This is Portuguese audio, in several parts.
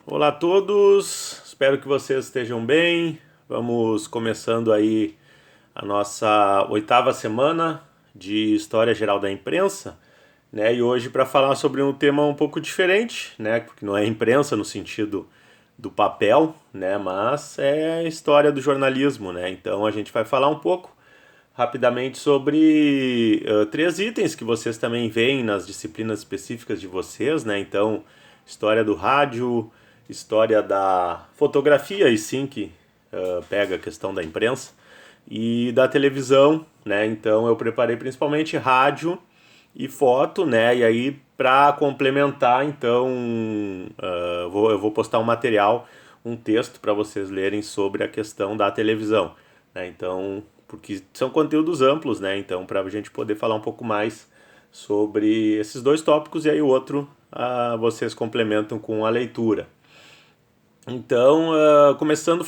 Olá a todos, espero que vocês estejam bem. Vamos começando aí a nossa oitava semana de História Geral da Imprensa, né? E hoje para falar sobre um tema um pouco diferente, né? Porque não é imprensa no sentido do papel, né? Mas é a história do jornalismo, né? Então a gente vai falar um pouco rapidamente sobre três itens que vocês também veem nas disciplinas específicas de vocês, né? Então, história do rádio, história da fotografia, e sim que pega a questão da imprensa, e da televisão, né? Então, eu preparei principalmente rádio e foto, né? E aí, para complementar, então, eu vou postar um material, um texto para vocês lerem sobre a questão da televisão, né? Então, porque são conteúdos amplos, né? Então, para a gente poder falar um pouco mais sobre esses dois tópicos e aí o outro vocês complementam com a leitura. Então, começando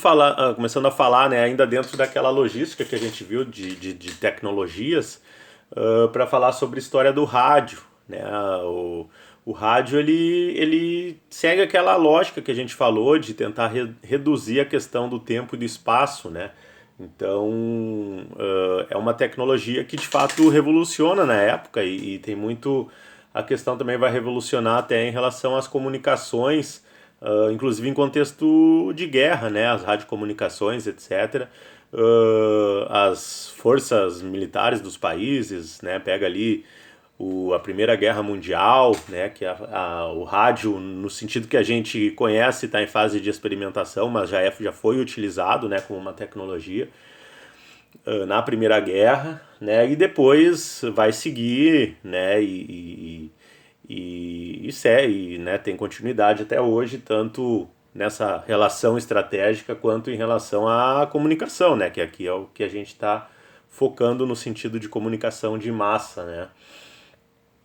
a falar, né, ainda dentro daquela logística que a gente viu de tecnologias, para falar sobre a história do rádio. Né? O rádio ele segue aquela lógica que a gente falou de tentar reduzir a questão do tempo e do espaço. Né? Então, é uma tecnologia que de fato revoluciona na época e tem muito. A questão também vai revolucionar até em relação às comunicações, inclusive em contexto de guerra, né, as radiocomunicações, etc. As forças militares dos países, né, pega ali a Primeira Guerra Mundial, né, que o rádio, no sentido que a gente conhece, está em fase de experimentação, mas já foi utilizado, né, como uma tecnologia na Primeira Guerra, né, e depois vai seguir, né, segue, né, tem continuidade até hoje, tanto nessa relação estratégica quanto em relação à comunicação, né, que aqui é o que a gente está focando no sentido de comunicação de massa, né.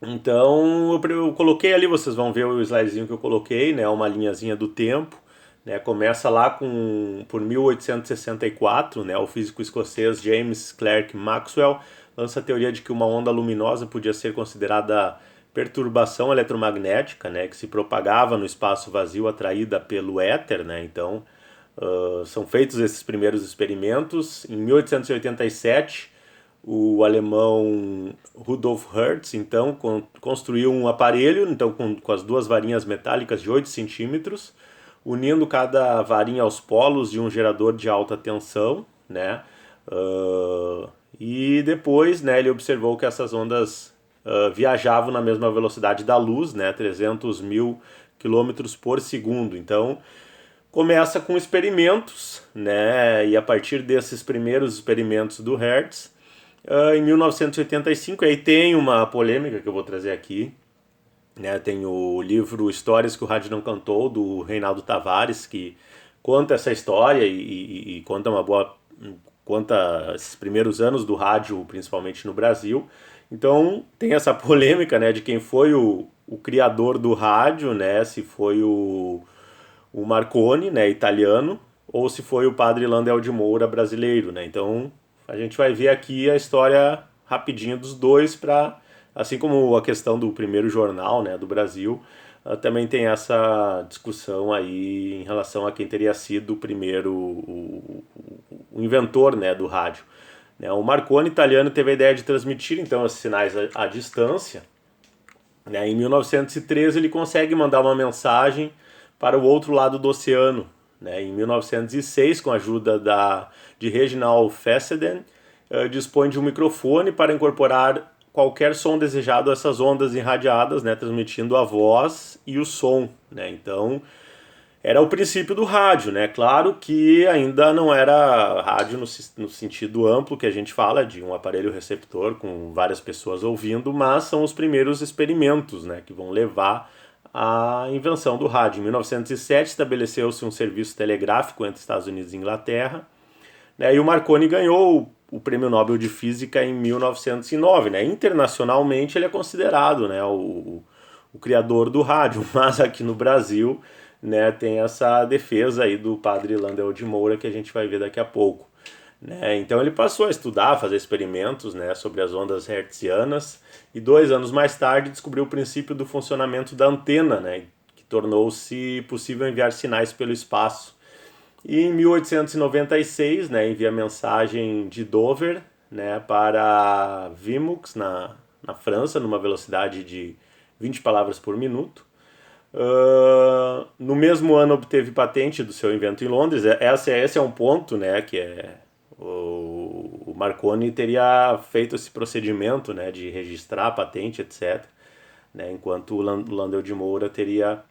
Então eu coloquei ali, vocês vão ver o slidezinho que eu coloquei, né, uma linhazinha do tempo, né, começa lá por 1864, né, o físico escocês James Clerk Maxwell lança a teoria de que uma onda luminosa podia ser considerada perturbação eletromagnética, né, que se propagava no espaço vazio atraída pelo éter, né, então são feitos esses primeiros experimentos. Em 1887, o alemão Rudolf Hertz então construiu um aparelho então com as duas varinhas metálicas de 8 centímetros, unindo cada varinha aos polos de um gerador de alta tensão, né? E depois, né, ele observou que essas ondas viajavam na mesma velocidade da luz, né, 300 mil quilômetros por segundo. Então, começa com experimentos, né? E a partir desses primeiros experimentos do Hertz, em 1985, aí tem uma polêmica que eu vou trazer aqui, né? Tem o livro Histórias que o Rádio Não Cantou, do Reinaldo Tavares, que conta essa história e conta conta esses primeiros anos do rádio, principalmente no Brasil. Então tem essa polêmica, né, de quem foi o criador do rádio, né, se foi o Marconi, né, italiano, ou se foi o padre Landel de Moura, brasileiro, né? Então a gente vai ver aqui a história rapidinho dos dois, para assim como a questão do primeiro jornal, né, do Brasil, também tem essa discussão aí em relação a quem teria sido o primeiro o inventor, né, do rádio. Né? O Marconi italiano teve a ideia de transmitir então esses sinais à distância, né? Em 1913 ele consegue mandar uma mensagem para o outro lado do oceano. Né? Em 1906, com a ajuda de Reginald Fessenden, dispõe de um microfone para incorporar qualquer som desejado a essas ondas irradiadas, né? Transmitindo a voz e o som. Né? Então, era o princípio do rádio, né? Claro que ainda não era rádio no sentido amplo que a gente fala, de um aparelho receptor com várias pessoas ouvindo, mas são os primeiros experimentos, né, que vão levar à invenção do rádio. Em 1907 estabeleceu-se um serviço telegráfico entre Estados Unidos e Inglaterra, né, e o Marconi ganhou o Prêmio Nobel de Física em 1909. Né? Internacionalmente ele é considerado, né, o criador do rádio, mas aqui no Brasil, né, tem essa defesa aí do padre Landel de Moura que a gente vai ver daqui a pouco. Né? Então ele passou a estudar, fazer experimentos, né, sobre as ondas hertzianas, e 2 anos mais tarde descobriu o princípio do funcionamento da antena, né, que tornou-se possível enviar sinais pelo espaço. E em 1896, né, envia mensagem de Dover, né, para Vimoux, na França, numa velocidade de 20 palavras por minuto. No mesmo ano obteve patente do seu invento em Londres. Esse é um ponto, né, que o Marconi teria feito esse procedimento, né, de registrar a patente, etc., né, enquanto o Landel de Moura teria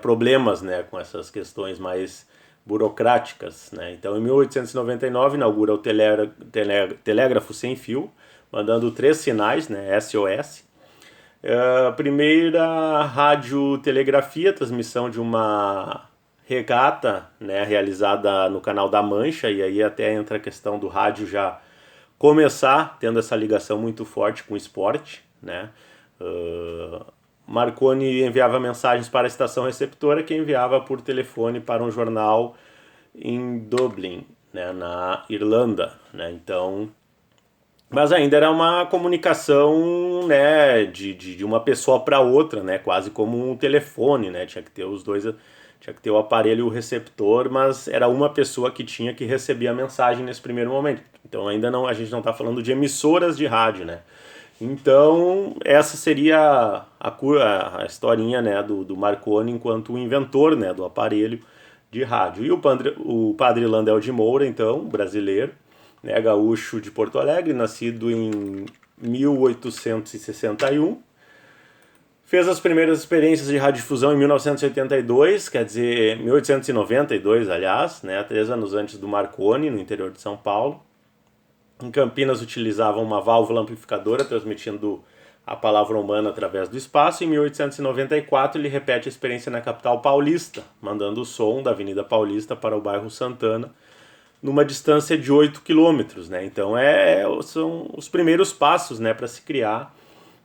problemas, né, com essas questões mais burocráticas, né? Então, em 1899, inaugura o telégrafo sem fio, mandando 3 sinais, né, SOS. A primeira radiotelegrafia, transmissão de uma regata, né, realizada no Canal da Mancha, e aí até entra a questão do rádio já começar tendo essa ligação muito forte com o esporte, né? Marconi enviava mensagens para a estação receptora, que enviava por telefone para um jornal em Dublin, né, na Irlanda, né? Então, mas ainda era uma comunicação, né, de uma pessoa para outra, né, quase como um telefone, né? Tinha que ter os dois, tinha que ter o aparelho e o receptor, mas era uma pessoa que tinha que receber a mensagem nesse primeiro momento. Então ainda não, a gente não está falando de emissoras de rádio, né? Então, essa seria a historinha, né, do Marconi enquanto o inventor, né, do aparelho de rádio. E o padre Landel de Moura, então, brasileiro, né, gaúcho de Porto Alegre, nascido em 1861, fez as primeiras experiências de radiodifusão em 1982, quer dizer, 1892, aliás, né, 3 anos antes do Marconi, no interior de São Paulo. Em Campinas utilizavam uma válvula amplificadora transmitindo a palavra humana através do espaço. Em 1894 ele repete a experiência na capital paulista, mandando o som da Avenida Paulista para o bairro Santana, numa distância de 8 quilômetros, né? Então são os primeiros passos, né, para se criar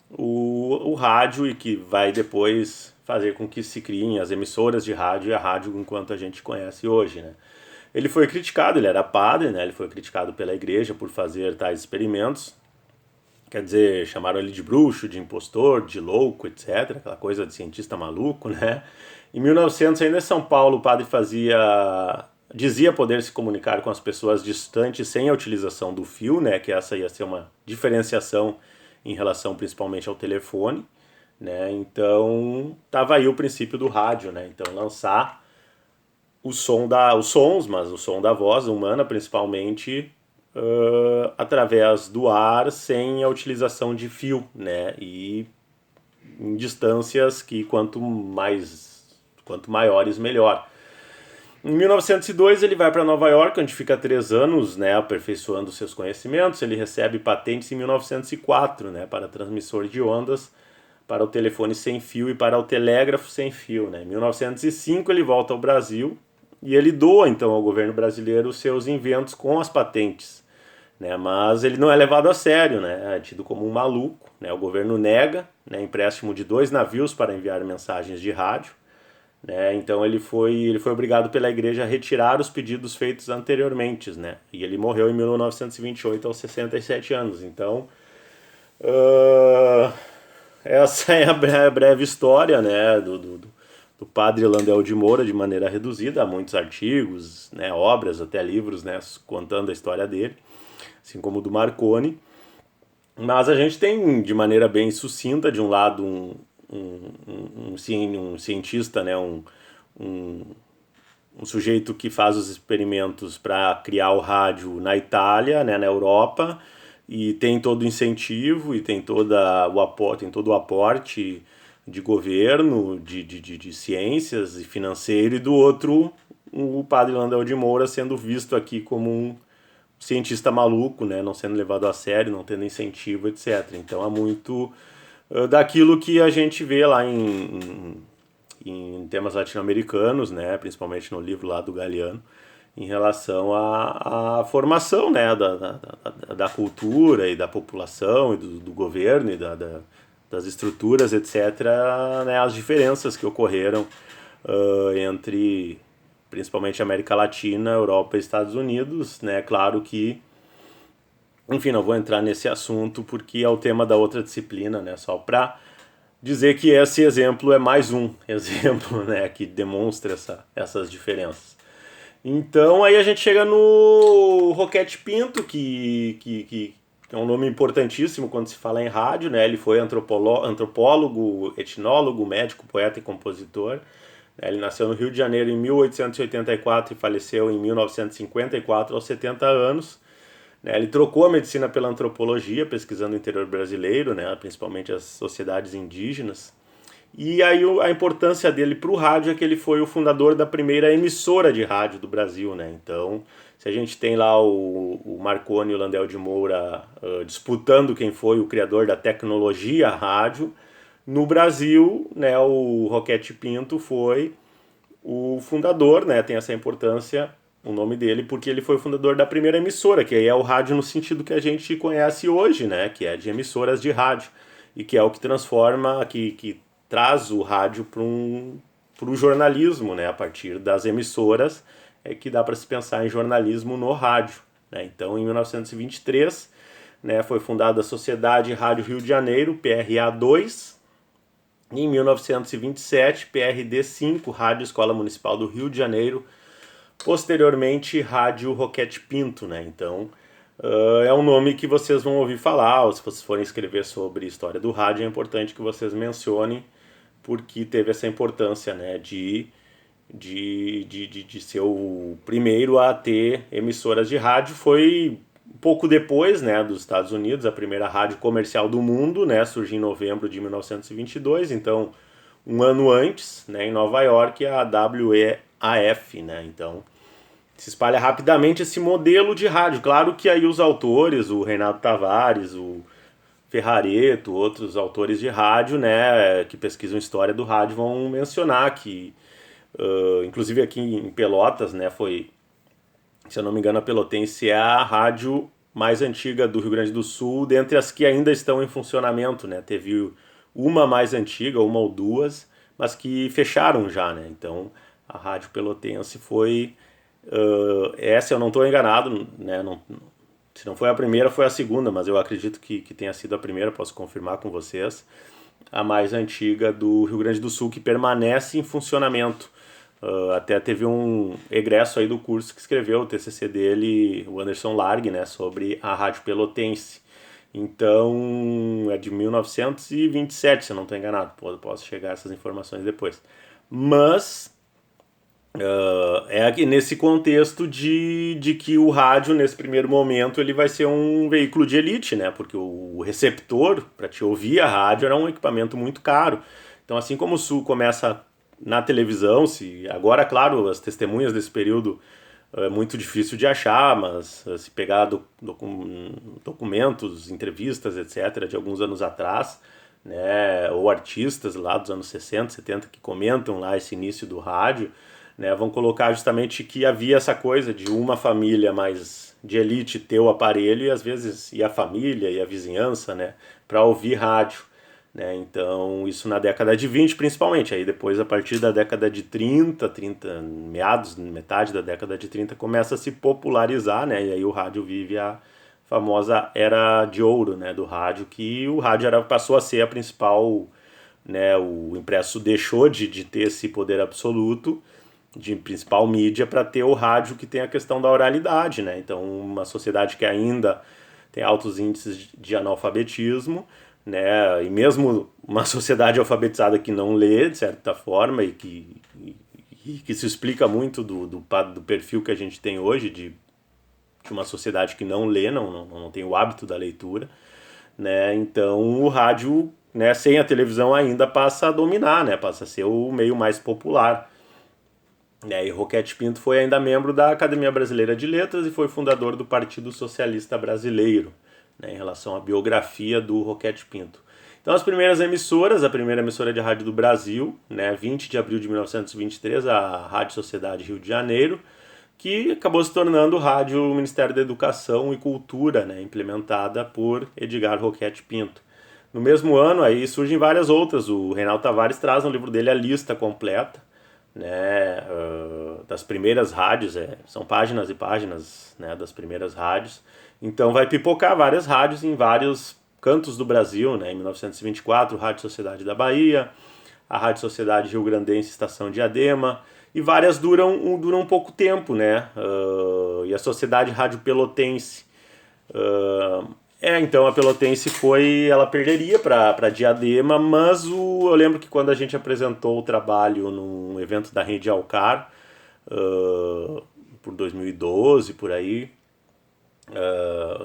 o rádio, e que vai depois fazer com que se criem as emissoras de rádio e a rádio enquanto a gente conhece hoje, né? Ele foi criticado, ele era padre, né? Ele foi criticado pela igreja por fazer tais experimentos. Quer dizer, chamaram ele de bruxo, de impostor, de louco, etc. Aquela coisa de cientista maluco, né? Em 1900, ainda em São Paulo, o padre dizia poder se comunicar com as pessoas distantes sem a utilização do fio, né? Que essa ia ser uma diferenciação em relação principalmente ao telefone, né? Então, estava aí o princípio do rádio, né? Então, lançar os sons, mas o som da voz humana principalmente, através do ar, sem a utilização de fio, né? E em distâncias que quanto maiores, melhor. Em 1902 ele vai para Nova York, onde fica 3 anos, né, aperfeiçoando seus conhecimentos. Ele recebe patentes em 1904, né, para transmissor de ondas, para o telefone sem fio e para o telégrafo sem fio, né. Em 1905 ele volta ao Brasil e ele doa então ao governo brasileiro os seus inventos com as patentes, né, mas ele não é levado a sério, né, é tido como um maluco, né. O governo nega, né, empréstimo de 2 navios para enviar mensagens de rádio, né. Então ele foi obrigado pela igreja a retirar os pedidos feitos anteriormente, né, e ele morreu em 1928 aos 67 anos. Então essa é a breve história, né, do padre Landel de Moura, de maneira reduzida. Há muitos artigos, né, obras, até livros, né, contando a história dele, assim como o do Marconi. Mas a gente tem, de maneira bem sucinta, de um lado um cientista, né, um sujeito que faz os experimentos para criar o rádio na Itália, né, na Europa, e tem todo o incentivo e tem todo o aporte de governo, de ciências e financeiro, e do outro o padre Landel de Moura sendo visto aqui como um cientista maluco, né, não sendo levado a sério, não tendo incentivo, etc. Então há muito daquilo que a gente vê lá em temas latino-americanos, né, principalmente no livro lá do Galeano, em relação à formação, né, da cultura e da população e do governo e das estruturas, etc., né, as diferenças que ocorreram entre principalmente América Latina, Europa e Estados Unidos, né. Claro que, enfim, não vou entrar nesse assunto porque é o tema da outra disciplina, né, só para dizer que esse exemplo é mais um exemplo, né, que demonstra essas diferenças. Então aí a gente chega no Roquete Pinto, que é um nome importantíssimo quando se fala em rádio, né? Ele foi antropólogo, etnólogo, médico, poeta e compositor. Ele nasceu no Rio de Janeiro em 1884 e faleceu em 1954 aos 70 anos. Ele trocou a medicina pela antropologia, pesquisando o interior brasileiro, né, principalmente as sociedades indígenas. E aí a importância dele para o rádio é que ele foi o fundador da primeira emissora de rádio do Brasil, né? Então, se a gente tem lá o Marconi e o Landel de Moura disputando quem foi o criador da tecnologia rádio, no Brasil, né, o Roquete Pinto foi o fundador, né? Tem essa importância o nome dele porque ele foi o fundador da primeira emissora, que aí é o rádio no sentido que a gente conhece hoje, né? Que é de emissoras de rádio e que é o que transforma, que traz o rádio para o jornalismo, né? A partir das emissoras é que dá para se pensar em jornalismo no rádio, né? Então, em 1923, né, foi fundada a Sociedade Rádio Rio de Janeiro, PRA2. Em 1927, PRD5, Rádio Escola Municipal do Rio de Janeiro. Posteriormente, Rádio Roquete Pinto, né? Então, é um nome que vocês vão ouvir falar, ou se vocês forem escrever sobre história do rádio, é importante que vocês mencionem, porque teve essa importância, né, de ser o primeiro a ter emissoras de rádio. Foi um pouco depois, né, dos Estados Unidos, a primeira rádio comercial do mundo, né, surgiu em novembro de 1922, então um ano antes, né, em Nova York, a WEAF, né, então se espalha rapidamente esse modelo de rádio. Claro que aí os autores, o Reinaldo Tavares, o Ferrareto, outros autores de rádio, né, que pesquisam história do rádio, vão mencionar que, inclusive aqui em Pelotas, né, foi, se eu não me engano, a Pelotense é a rádio mais antiga do Rio Grande do Sul, dentre as que ainda estão em funcionamento, né, teve uma mais antiga, uma ou duas, mas que fecharam já, né, então a rádio pelotense foi, essa eu não estou enganado, né, não, se não foi a primeira, foi a segunda, mas eu acredito que tenha sido a primeira, posso confirmar com vocês. A mais antiga do Rio Grande do Sul, que permanece em funcionamento. Até teve um egresso aí do curso que escreveu o TCC dele, o Anderson Largue, né, sobre a Rádio Pelotense. Então, é de 1927, se eu não estou enganado. Posso chegar a essas informações depois. Mas é aqui nesse contexto de que o rádio, nesse primeiro momento, ele vai ser um veículo de elite, né? Porque o receptor, para te ouvir a rádio, era um equipamento muito caro. Então, assim como o Sul começa na televisão, se agora, claro, as testemunhas desse período é muito difícil de achar, mas se pegar documentos, entrevistas, etc., de alguns anos atrás, né, ou artistas lá dos anos 60, 70 que comentam lá esse início do rádio, né, vão colocar justamente que havia essa coisa de uma família mais de elite ter o aparelho e às vezes e a família e a vizinhança, né, para ouvir rádio, né? Então isso na década de 20 principalmente, aí depois a partir da década de 30 meados, metade da década de 30 começa a se popularizar, né, e aí o rádio vive a famosa era de ouro, né, do rádio, que o rádio passou a ser a principal, né, o impresso deixou de ter esse poder absoluto de principal mídia para ter o rádio, que tem a questão da oralidade, né? Então, uma sociedade que ainda tem altos índices de analfabetismo, né? E mesmo uma sociedade alfabetizada que não lê, de certa forma, e que se explica muito do perfil que a gente tem hoje de uma sociedade que não lê, não tem o hábito da leitura, né? Então, o rádio, né, sem a televisão ainda passa a dominar, né? Passa a ser o meio mais popular. E Roquete Pinto foi ainda membro da Academia Brasileira de Letras e foi fundador do Partido Socialista Brasileiro, né, em relação à biografia do Roquete Pinto. Então as primeiras emissoras, a primeira emissora de rádio do Brasil, né, 20 de abril de 1923, a Rádio Sociedade Rio de Janeiro, que acabou se tornando Rádio Ministério da Educação e Cultura, né, implementada por Edgar Roquete Pinto. No mesmo ano aí surgem várias outras, o Reinaldo Tavares traz no livro dele a lista completa, né, das primeiras rádios, são páginas e páginas, né, das primeiras rádios. Então vai pipocar várias rádios em vários cantos do Brasil, né? Em 1924, Rádio Sociedade da Bahia, a Rádio Sociedade Rio Grandense Estação Diadema, e várias duram pouco tempo, né? E a Sociedade Rádio Pelotense, então a Pelotense ela perderia para Diadema, mas eu lembro que quando a gente apresentou o trabalho num evento da Rede Alcar, por 2012, por aí,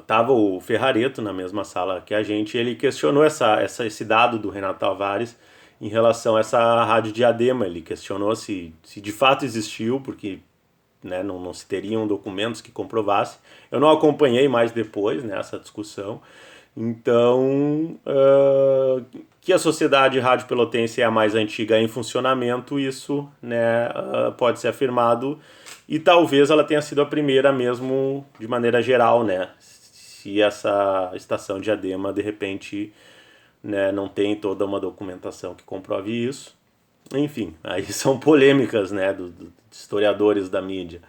tava o Ferrareto na mesma sala que a gente, e ele questionou esse dado do Renato Tavares em relação a essa Rádio Diadema. Ele questionou se de fato existiu, porque, né, não se teriam documentos que comprovassem. Eu não acompanhei mais depois, né, essa discussão. Então, que a Sociedade Rádio Pelotense é a mais antiga em funcionamento, isso, né, pode ser afirmado, e talvez ela tenha sido a primeira mesmo de maneira geral, né, se essa estação de Diadema de repente, né, não tem toda uma documentação que comprove isso. Enfim, aí são polêmicas, né, dos historiadores da mídia.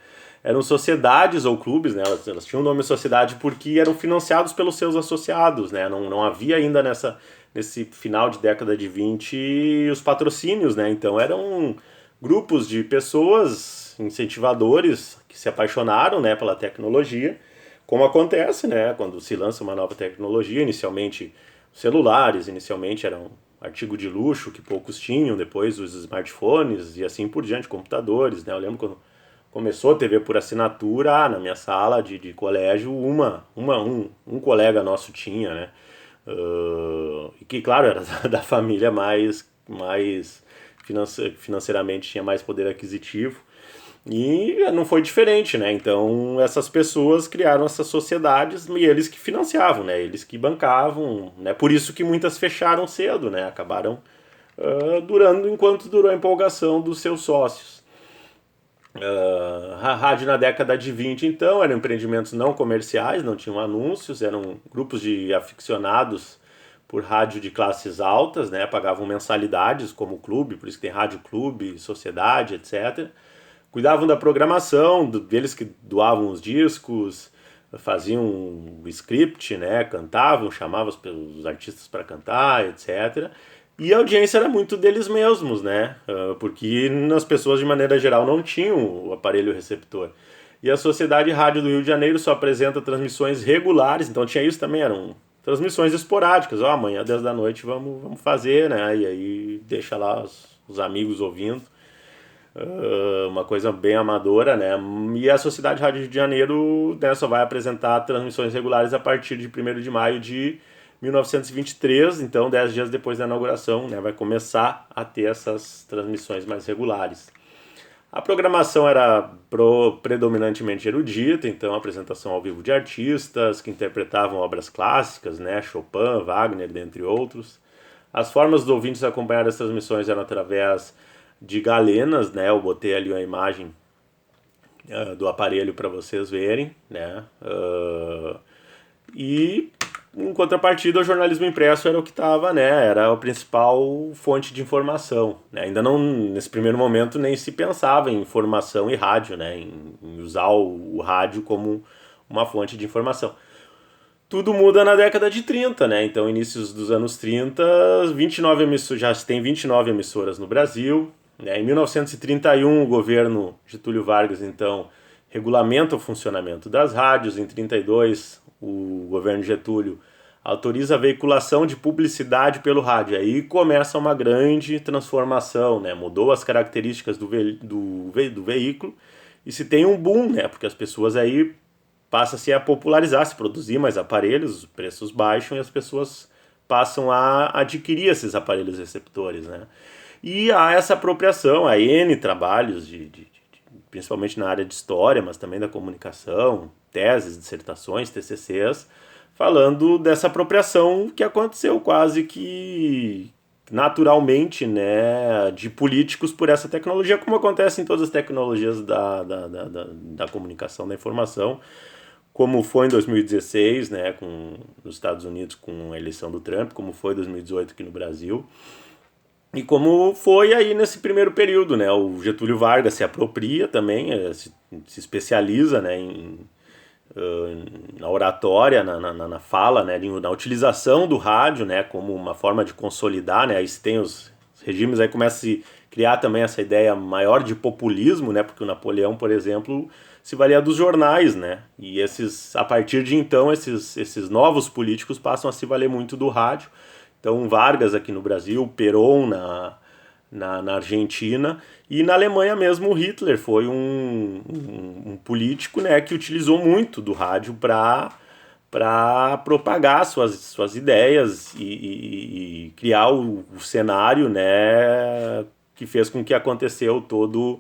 Eram sociedades ou clubes, né, elas tinham o nome sociedade porque eram financiados pelos seus associados, né, não havia ainda nesse final de década de 20 os patrocínios, né, então eram grupos de pessoas, incentivadores, que se apaixonaram, né, pela tecnologia, como acontece, né, quando se lança uma nova tecnologia. Inicialmente celulares, inicialmente eram artigo de luxo que poucos tinham, depois os smartphones e assim por diante, computadores, né? Eu lembro quando começou a TV por assinatura, na minha sala de colégio, um colega nosso tinha, né? E que, claro, era da família mais financeiramente tinha mais poder aquisitivo. E não foi diferente, né? Então essas pessoas criaram essas sociedades e eles que financiavam, né? Eles que bancavam, né? Por isso que muitas fecharam cedo, né? Acabaram durando enquanto durou a empolgação dos seus sócios. A rádio na década de 20, então, eram empreendimentos não comerciais, não tinham anúncios, eram grupos de aficionados por rádio de classes altas, né? Pagavam mensalidades como clube, por isso que tem rádio clube, sociedade, etc. Cuidavam da programação, deles que doavam os discos, faziam o script, né, cantavam, chamavam os artistas para cantar, etc. E a audiência era muito deles mesmos, né, porque as pessoas de maneira geral não tinham o aparelho receptor. E a Sociedade Rádio do Rio de Janeiro só apresenta transmissões regulares, então tinha isso também, eram transmissões esporádicas. Amanhã às 10 da noite vamos fazer, né, e aí deixa lá os amigos ouvindo. Uma coisa bem amadora, né? E a Sociedade Rádio Rio de Janeiro, né, só vai apresentar transmissões regulares a partir de 1º de maio de 1923, então 10 dias depois da inauguração, né, vai começar a ter essas transmissões mais regulares. A programação era predominantemente erudita, então apresentação ao vivo de artistas que interpretavam obras clássicas, né, Chopin, Wagner, dentre outros. As formas dos ouvintes acompanhar as transmissões eram através de galenas, né? Eu botei ali a imagem do aparelho para vocês verem, né? E em contrapartida, o jornalismo impresso era o que estava, né? Era a principal fonte de informação, né? Ainda não, nesse primeiro momento, nem se pensava em informação e rádio, né? Em usar o rádio como uma fonte de informação. Tudo muda na década de 30, né? Então, inícios dos anos 30, já se tem 29 emissoras no Brasil. Né? Em 1931, o governo Getúlio Vargas, então, regulamenta o funcionamento das rádios. Em 32, o governo Getúlio autoriza a veiculação de publicidade pelo rádio. Aí começa uma grande transformação, né? Mudou as características do veículo e se tem um boom, né? Porque as pessoas aí passa-se a popularizar, se produzir mais aparelhos, os preços baixam e as pessoas passam a adquirir esses aparelhos receptores, né? E há essa apropriação, há N trabalhos, principalmente na área de história, mas também da comunicação, teses, dissertações, TCCs, falando dessa apropriação que aconteceu quase que naturalmente, né, de políticos por essa tecnologia, como acontece em todas as tecnologias da comunicação, da informação, como foi em 2016, né, nos Estados Unidos com a eleição do Trump, como foi em 2018 aqui no Brasil. E como foi aí nesse primeiro período, né? O Getúlio Vargas se apropria também, se especializa, né, em na oratória, na fala, né, na utilização do rádio, né, como uma forma de consolidar, né, aí se tem os regimes, aí começa a se criar também essa ideia maior de populismo, né, porque o Napoleão, por exemplo, se valia dos jornais, né, e a partir de então, esses novos políticos passam a se valer muito do rádio. Então, Vargas aqui no Brasil, Perón na Argentina, e na Alemanha mesmo o Hitler foi um político, né, que utilizou muito do rádio para propagar suas ideias e criar o cenário, né, que fez com que aconteceu toda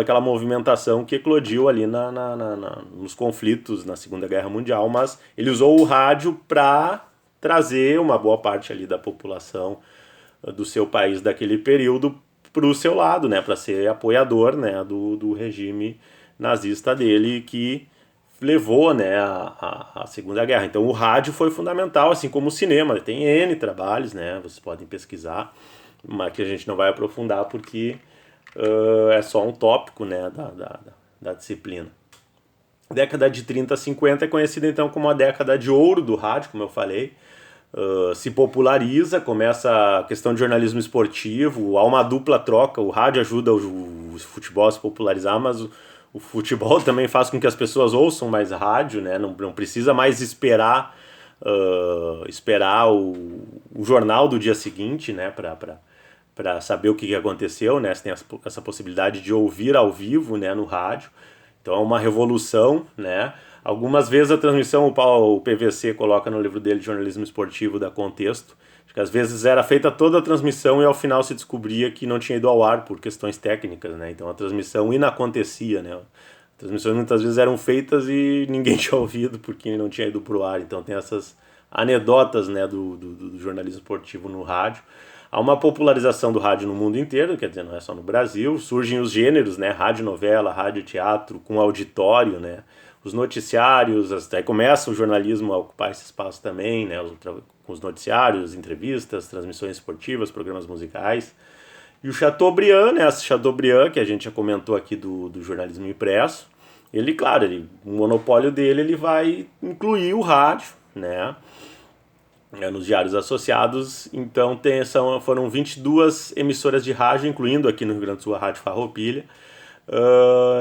aquela movimentação que eclodiu ali nos conflitos na Segunda Guerra Mundial, mas ele usou o rádio para trazer uma boa parte ali da população do seu país daquele período para o seu lado, né, para ser apoiador, né, do regime nazista dele que levou, né, a Segunda Guerra. Então o rádio foi fundamental, assim como o cinema. Tem N trabalhos, né, vocês podem pesquisar, mas que a gente não vai aprofundar porque é só um tópico, né, da disciplina. A década de 30 a 50 é conhecida então como a década de ouro do rádio, como eu falei. Se populariza, começa a questão de jornalismo esportivo, há uma dupla troca, o rádio ajuda o futebol a se popularizar, mas o futebol também faz com que as pessoas ouçam mais rádio, né? Não precisa mais esperar o jornal do dia seguinte, né? Para saber o que aconteceu, né? Você tem essa possibilidade de ouvir ao vivo, né? No rádio. Então é uma revolução, né? Algumas vezes a transmissão, o PVC coloca no livro dele de jornalismo esportivo, dá contexto. Acho que às vezes era feita toda a transmissão e ao final se descobria que não tinha ido ao ar por questões técnicas, né? Então a transmissão inacontecia, né? As transmissões muitas vezes eram feitas e ninguém tinha ouvido porque não tinha ido pro ar. Então tem essas anedotas, né, do jornalismo esportivo no rádio. Há uma popularização do rádio no mundo inteiro, quer dizer, não é só no Brasil. Surgem os gêneros, né, rádio novela, rádio teatro, com auditório, né, os noticiários, aí começa o jornalismo a ocupar esse espaço também, né, com os noticiários, entrevistas, transmissões esportivas, programas musicais. E o Chateaubriand, né, Chateaubriand, que a gente já comentou aqui do jornalismo impresso, ele, claro, o monopólio dele ele vai incluir o rádio, né, nos diários associados. Então foram 22 emissoras de rádio, incluindo aqui no Rio Grande do Sul a Rádio Farroupilha,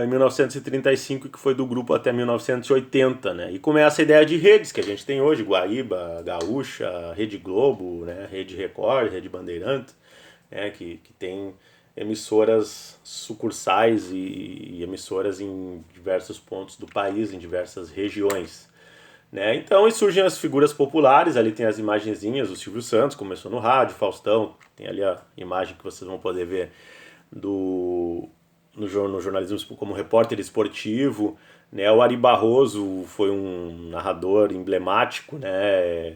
em 1935, que foi do grupo até 1980, né? E começa a ideia de redes que a gente tem hoje, Guaíba, Gaúcha, Rede Globo, né? Rede Record, Rede Bandeirantes, né? Que tem emissoras sucursais e emissoras em diversos pontos do país, em diversas regiões. Né? Então, e surgem as figuras populares, ali tem as imagenzinhas, o Silvio Santos começou no rádio, Faustão, tem ali a imagem que vocês vão poder ver no jornalismo como repórter esportivo, né? O Ari Barroso foi um narrador emblemático, né?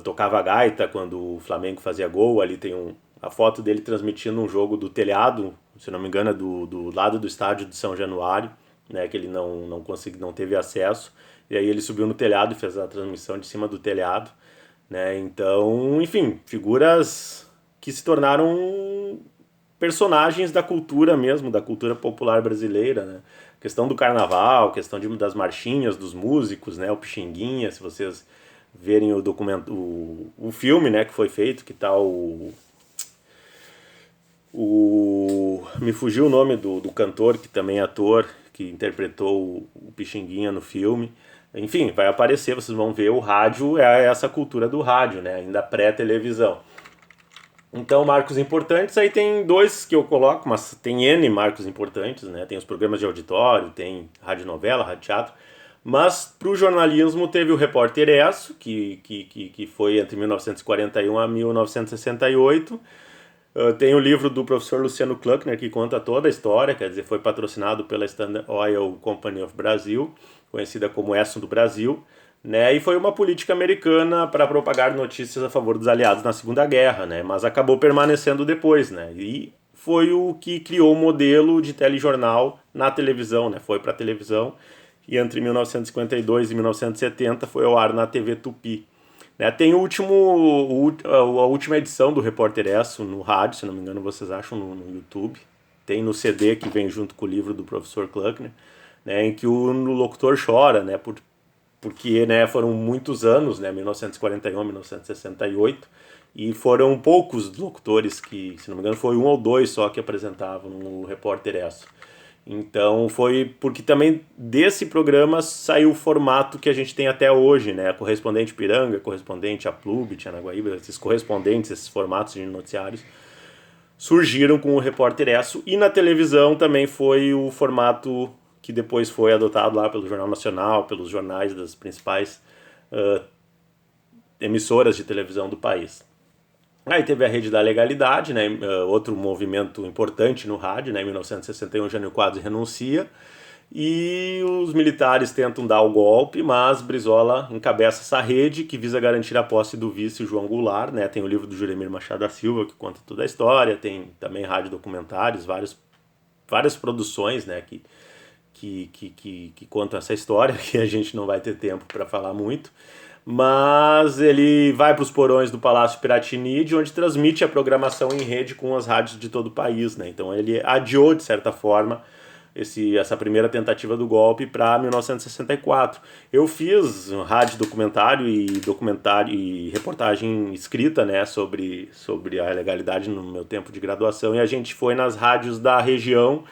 Tocava gaita quando o Flamengo fazia gol, ali tem a foto dele transmitindo um jogo do telhado, se não me engano é do lado do estádio de São Januário, né? Que ele não teve acesso. E aí ele subiu no telhado e fez a transmissão de cima do telhado, né? Então, enfim, figuras que se tornaram personagens da cultura mesmo, da cultura popular brasileira, né? Questão do carnaval, questão das marchinhas, dos músicos, né? O Pixinguinha, se vocês verem o documento, o filme, né, que foi feito, que tá me fugiu o nome do cantor, que também é ator, que interpretou o Pixinguinha no filme. Enfim, vai aparecer, vocês vão ver, o rádio é essa cultura do rádio, né? Ainda pré-televisão. Então, marcos importantes, aí tem dois que eu coloco, mas tem N marcos importantes, né? Tem os programas de auditório, tem radionovela, rádio teatro. Mas para o jornalismo teve o Repórter Esso, que foi entre 1941 a 1968. Tem o livro do professor Luciano Kluckner, que conta toda a história, quer dizer, foi patrocinado pela Standard Oil Company of Brazil, conhecida como Esso do Brasil, né? E foi uma política americana para propagar notícias a favor dos aliados na Segunda Guerra, né? Mas acabou permanecendo depois, né? E foi o que criou o modelo de telejornal na televisão, né? Foi para a televisão e entre 1952 e 1970 foi ao ar na TV Tupi. Né? Tem a última edição do Repórter Esso no rádio, se não me engano vocês acham no YouTube. Tem no CD que vem junto com o livro do professor Kluckner. né, em que o locutor chora, né, porque, né, foram muitos anos, né, 1941, 1968, e foram poucos locutores que, se não me engano, foi um ou dois só que apresentavam no Repórter ESSO. Então foi porque também desse programa saiu o formato que a gente tem até hoje, né? Correspondente Piranga, correspondente a Plub, Anaguaíba, esses correspondentes, esses formatos de noticiários surgiram com o Repórter ESSO, e na televisão também foi o formato que depois foi adotado lá pelo Jornal Nacional, pelos jornais das principais uh, emissoras de televisão do país. Aí teve a Rede da Legalidade, né, outro movimento importante no rádio, né, em 1961 Jânio Quadros renuncia e os militares tentam dar o golpe, mas Brizola encabeça essa rede que visa garantir a posse do vice João Goulart, né, tem o livro do Juremir Machado da Silva que conta toda a história, tem também rádio documentários, várias produções, né, que contam essa história, que a gente não vai ter tempo para falar muito. Mas ele vai para os porões do Palácio Piratini, de onde transmite a programação em rede com as rádios de todo o país, né? Então ele adiou, de certa forma, essa primeira tentativa do golpe para 1964. Eu fiz um rádio documentário e reportagem escrita, né, sobre a ilegalidade no meu tempo de graduação, e a gente foi nas rádios da região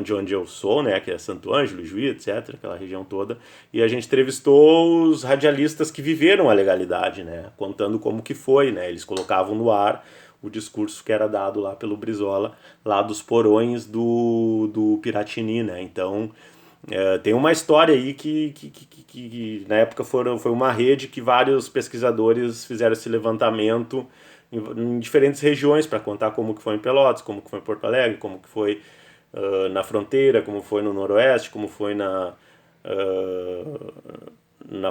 de onde eu sou, né, que é Santo Ângelo, Juí, etc., aquela região toda, e a gente entrevistou os radialistas que viveram a legalidade, né, contando como que foi, né, eles colocavam no ar o discurso que era dado lá pelo Brizola, lá dos porões do Piratini, né, então tem uma história aí que na época foi uma rede que vários pesquisadores fizeram esse levantamento em diferentes regiões para contar como que foi em Pelotas, como que foi em Porto Alegre, como que foi na fronteira, como foi no Noroeste, como foi na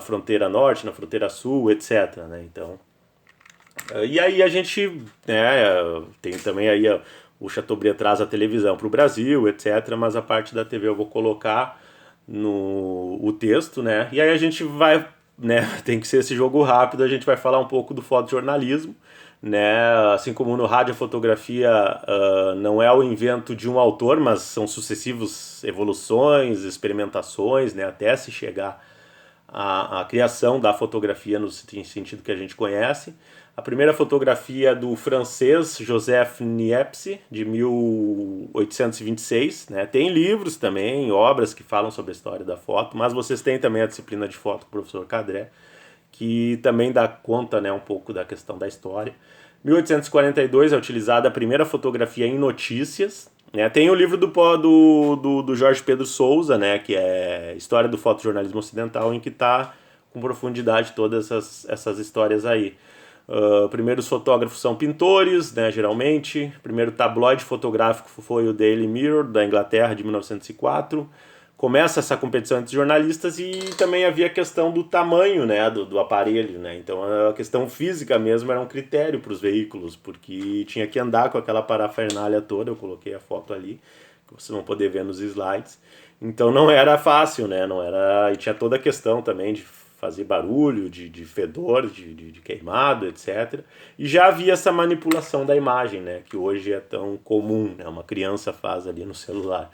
fronteira Norte, na fronteira Sul, etc. Né? Então, e aí a gente, né, tem também aí o Chateaubriand traz a televisão para o Brasil, etc. Mas a parte da TV eu vou colocar o texto, né? E aí a gente vai, né? Tem que ser esse jogo rápido. A gente vai falar um pouco do fotojornalismo, né? Assim como no rádio a fotografia não é o invento de um autor, mas são sucessivas evoluções, experimentações, né? Até se chegar à criação da fotografia no sentido que a gente conhece. A primeira fotografia do francês Joseph Niepce, de 1826, né? Tem livros também, obras que falam sobre a história da foto, mas vocês têm também a disciplina de foto com o professor Cadré, que também dá conta, né, um pouco da questão da história. 1842 é utilizada a primeira fotografia em notícias, né? Tem o livro do Jorge Pedro Souza, né, que é História do Fotojornalismo Ocidental, em que está com profundidade todas essas histórias aí. Primeiros fotógrafos são pintores, né, geralmente. O primeiro tabloide fotográfico foi o Daily Mirror, da Inglaterra, de 1904. Começa essa competição entre jornalistas e também havia a questão do tamanho, né, do aparelho, né? Então a questão física mesmo era um critério para os veículos, porque tinha que andar com aquela parafernália toda. Eu coloquei a foto ali, que vocês vão poder ver nos slides. Então não era fácil, né? Não era... E tinha toda a questão também de fazer barulho, de fedor, de queimado, etc. E já havia essa manipulação da imagem, né, que hoje é tão comum, né? Uma criança faz ali no celular.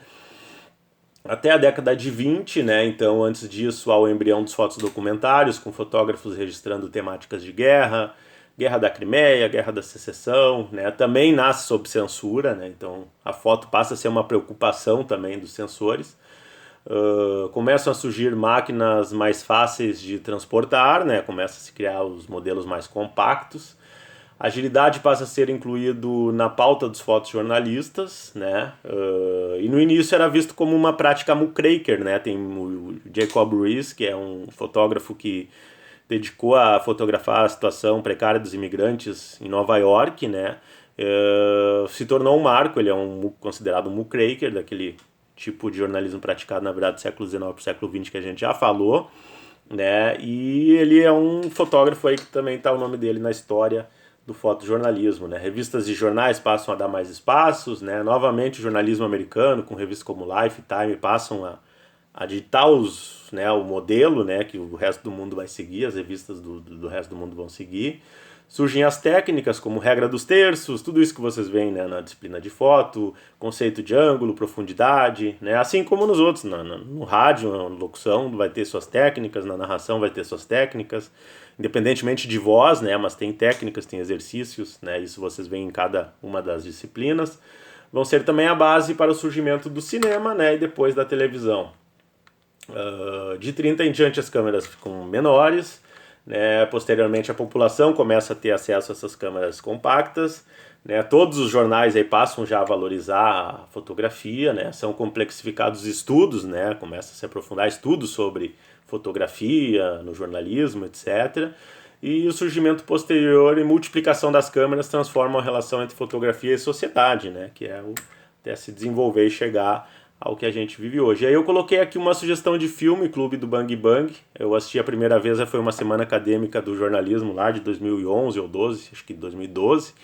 Até a década de 20, né? Então, antes disso, há o embrião dos fotodocumentários, com fotógrafos registrando temáticas de guerra, Guerra da Crimeia, Guerra da Secessão, né? Também nasce sob censura, né? Então, a foto passa a ser uma preocupação também dos censores. Começam a surgir máquinas mais fáceis de transportar, né? Começa a se criar os modelos mais compactos. A agilidade passa a ser incluído na pauta dos fotojornalistas, né? E no início era visto como uma prática muckraker, né? Tem o Jacob Riis, que é um fotógrafo que dedicou a fotografar a situação precária dos imigrantes em Nova York, né? Se tornou um marco. Ele é considerado um muckraker, daquele tipo de jornalismo praticado, na verdade, do século XIX para o século XX, que a gente já falou, né? E ele é um fotógrafo aí que também está o nome dele na história do fotojornalismo, né? Revistas e jornais passam a dar mais espaços, né? Novamente o jornalismo americano, com revistas como Life, Time, passam a ditar o modelo, né, que o resto do mundo vai seguir, as revistas do resto do mundo vão seguir. surgem as técnicas, como regra dos terços, tudo isso que vocês veem, né, na disciplina de foto, conceito de ângulo, profundidade, né, assim como nos outros, no rádio, na locução vai ter suas técnicas, na narração vai ter suas técnicas, independentemente de voz, né, mas tem técnicas, tem exercícios, né, isso vocês veem em cada uma das disciplinas. Vão ser também a base para o surgimento do cinema, né, e depois da televisão. De 30 em diante as câmeras ficam menores, né? Posteriormente a população começa a ter acesso a essas câmeras compactas, né? Todos os jornais aí passam já a valorizar a fotografia, né? São complexificados estudos, né? Começa a se aprofundar estudos sobre fotografia no jornalismo, etc. E o surgimento posterior e multiplicação das câmeras transformam a relação entre fotografia e sociedade, né? Que é até se desenvolver e chegar ao que a gente vive hoje. Aí eu coloquei aqui uma sugestão de filme, Clube do Bang Bang. Eu assisti a primeira vez, foi uma semana acadêmica do jornalismo lá de 2011 ou 12, acho que 2012,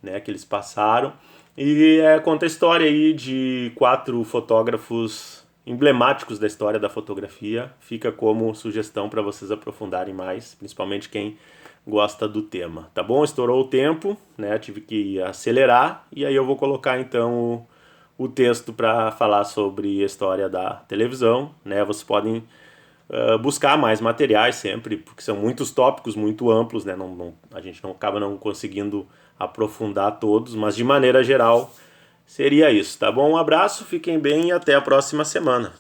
né, que eles passaram. E conta a história aí de 4 fotógrafos emblemáticos da história da fotografia. Fica como sugestão para vocês aprofundarem mais, principalmente quem gosta do tema. Tá bom? Estourou o tempo, né? Tive que acelerar e aí eu vou colocar então o texto para falar sobre a história da televisão, né? Vocês podem buscar mais materiais sempre, porque são muitos tópicos muito amplos, né? A gente não acaba não conseguindo aprofundar todos, mas de maneira geral seria isso, tá bom? Um abraço, fiquem bem e até a próxima semana.